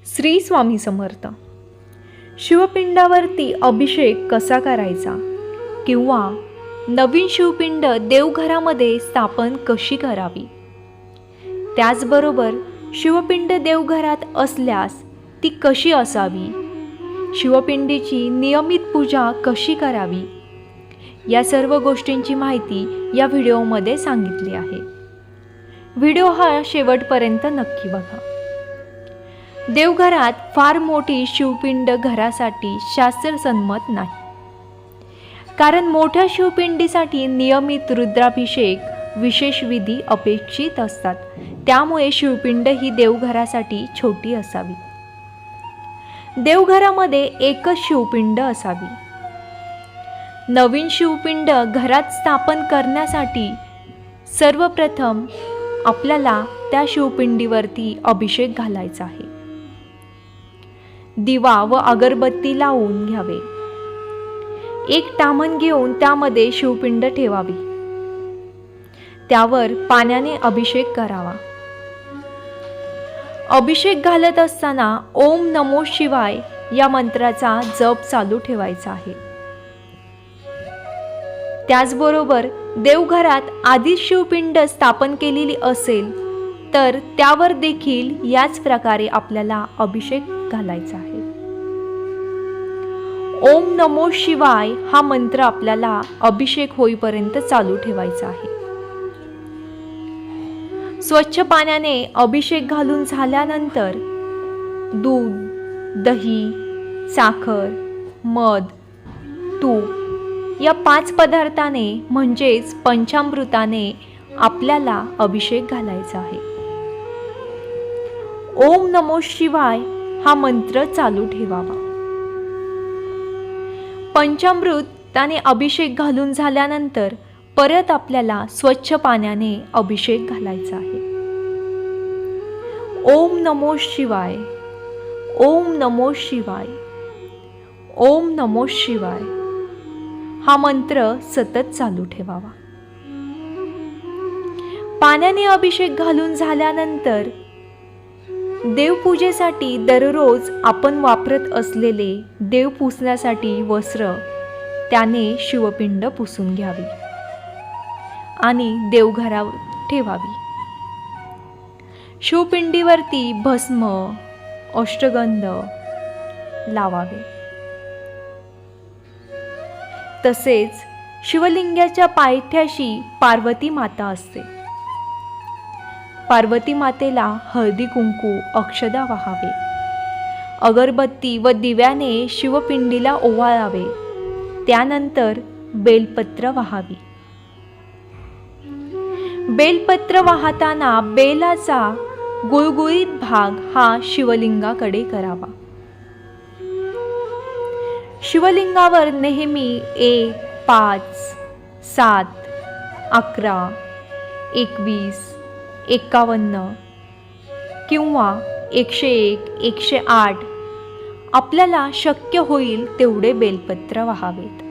श्री स्वामी समर्थ. शिवपिंडावरती अभिषेक कसा करायचा किंवा नवीन शिवपिंड देवघरामध्ये स्थापन कशी करावी, त्याचबरोबर शिवपिंड देवघरात असल्यास ती कशी असावी, शिवपिंडीची नियमित पूजा कशी करावी, या सर्व गोष्टींची माहिती या व्हिडिओमध्ये सांगितली आहे. व्हिडिओ हा शेवटपर्यंत नक्की बघा. देवघरात फार मोठी शिवपिंड घरासाठी शास्त्रसंमत नाही, कारण मोठ्या शिवपिंडीसाठी नियमित रुद्राभिषेक विशेष विधी अपेक्षित असतात. त्यामुळे शिवपिंड ही देवघरासाठी छोटी असावी. देवघरामध्ये एकच शिवपिंड असावी. नवीन शिवपिंड घरात स्थापन करण्यासाठी सर्वप्रथम आपल्याला त्या शिवपिंडीवरती अभिषेक घालायचा आहे. दिवा व अगरबत्ती लावून घ्यावे. एक ताम्हण घेऊन त्यामध्ये शिवपिंड ठेवावी. त्यावर पाण्याने अभिषेक करावा. अभिषेक घालत असताना ओम नमो शिवाय या मंत्राचा जप चालू ठेवायचा आहे. त्याचबरोबर देवघरात आधीच शिवपिंड स्थापन केलेली असेल तर त्यावर देखील याच प्रकारे आपल्याला अभिषेक घालायचा आहे. ओम नमो शिवाय हा मंत्र आपल्याला अभिषेक होईपर्यंत चालू ठेवायचा आहे. स्वच्छ पाण्याने अभिषेक घालून झाल्यानंतर दूध, दही, साखर, मध, तूप या 5 पदार्थाने म्हणजेच पंचामृताने आपल्याला अभिषेक घालायचा आहे. ओम नमो शिवाय हा मंत्र चालू ठेवावा. पंचामृताने अभिषेक घालून झाल्यानंतर परत आपल्याला स्वच्छ पाण्याने अभिषेक घालायचा आहे. ओम नमो शिवाय, ओम नमो शिवाय, ओम नमो शिवाय हा मंत्र सतत चालू ठेवावा. पाण्याने अभिषेक घालून झाल्यानंतर देवपूजेसाठी दररोज आपण वापरत असलेले देव पुसण्यासाठी वस्त्र त्याने शिवपिंड पुसून घ्यावी आणि देवघरावर ठेवावी. शिवपिंडीवरती भस्म, अष्टगंध लावावे. तसेच शिवलिंगाच्या पायथ्याशी पार्वती माता असते. पार्वती मातेला हळदी कुंकू अक्षदा वाहावे. अगरबत्ती व दिव्याने शिवपिंडीला ओवाळावे. त्यानंतर बेलपत्र वाहावी. बेलपत्र वाहताना बेलाचा गुळगुळीत भाग हा शिवलिंगाकडे करावा. शिवलिंगावर नेहमी 1, 5, 7, 11, 21, 51 किंवा 101, 108 आपल्याला शक्य होईल तेवढे बेलपत्र वाहावेत.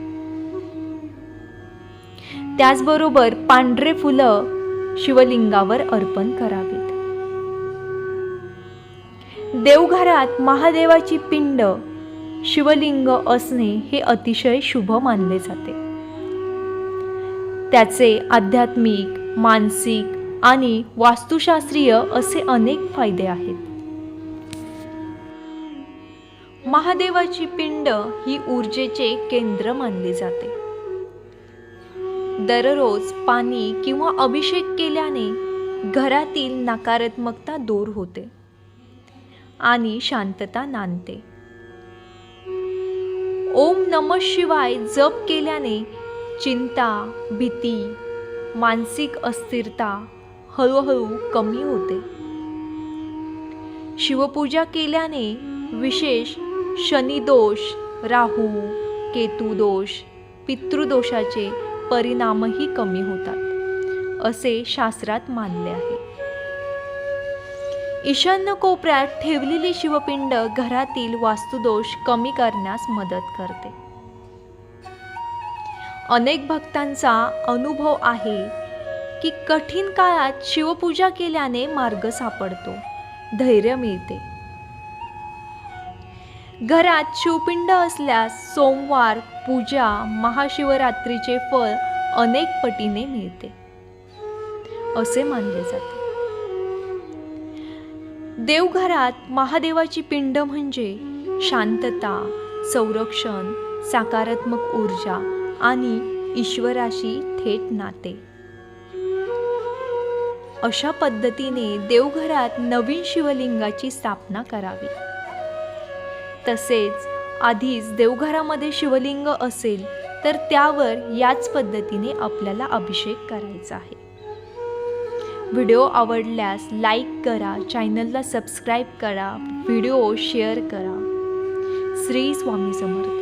त्याचबरोबर पांढरे फुलं शिवलिंगावर अर्पण करावीत. देवघरात महादेवाची पिंड शिवलिंग असणे हे अतिशय शुभ मानले जाते. त्याचे आध्यात्मिक, मानसिक आणि वास्तुशास्त्रीय असे अनेक फायदे आहेत. महादेवाची पिंड ही ऊर्जेचे केंद्र मानले जाते. दररोज पाणी किंवा अभिषेक केल्याने घरातील नकारात्मकता दूर होते आणि शांतता नांदते. ओम नमः शिवाय जप केल्याने चिंता, भीती, मानसिक अस्थिरता हळूहळू कमी होते. शिवपूजा केल्याने विशेष शनिदोष, राहू, केतू दोष, पितृदोषाचे परिणामही कमी होतात असे शास्त्रात मानले आहे. ईशान्य कोपऱ्यात ठेवलेली शिवपिंड घरातील वास्तुदोष कमी करण्यास मदत करते. अनेक भक्तांचा अनुभव आहे की कठीण काळात शिवपूजा केल्याने मार्ग सापडतो, धैर्य मिळते. घरात शिवपिंड असल्यास सोमवार पूजा महाशिवरात्रीचे फळ अनेक पटीने मिळते असे मानले जाते. देवघरात महादेवाची पिंड म्हणजे शांतता, संरक्षण, सकारात्मक ऊर्जा आणि ईश्वराशी थेट नाते. अशा पद्धतीने देवघरात नवीन शिवलिंगाची स्थापना करावी. तसेच आधीच देवघरामध्ये शिवलिंग असेल तर त्यावर याच पद्धतीने आपल्याला अभिषेक करायचा आहे. व्हिडिओ आवडल्यास लाईक करा, चॅनलला सबस्क्राईब करा, व्हिडिओ शेअर करा. श्री स्वामी समर्थ.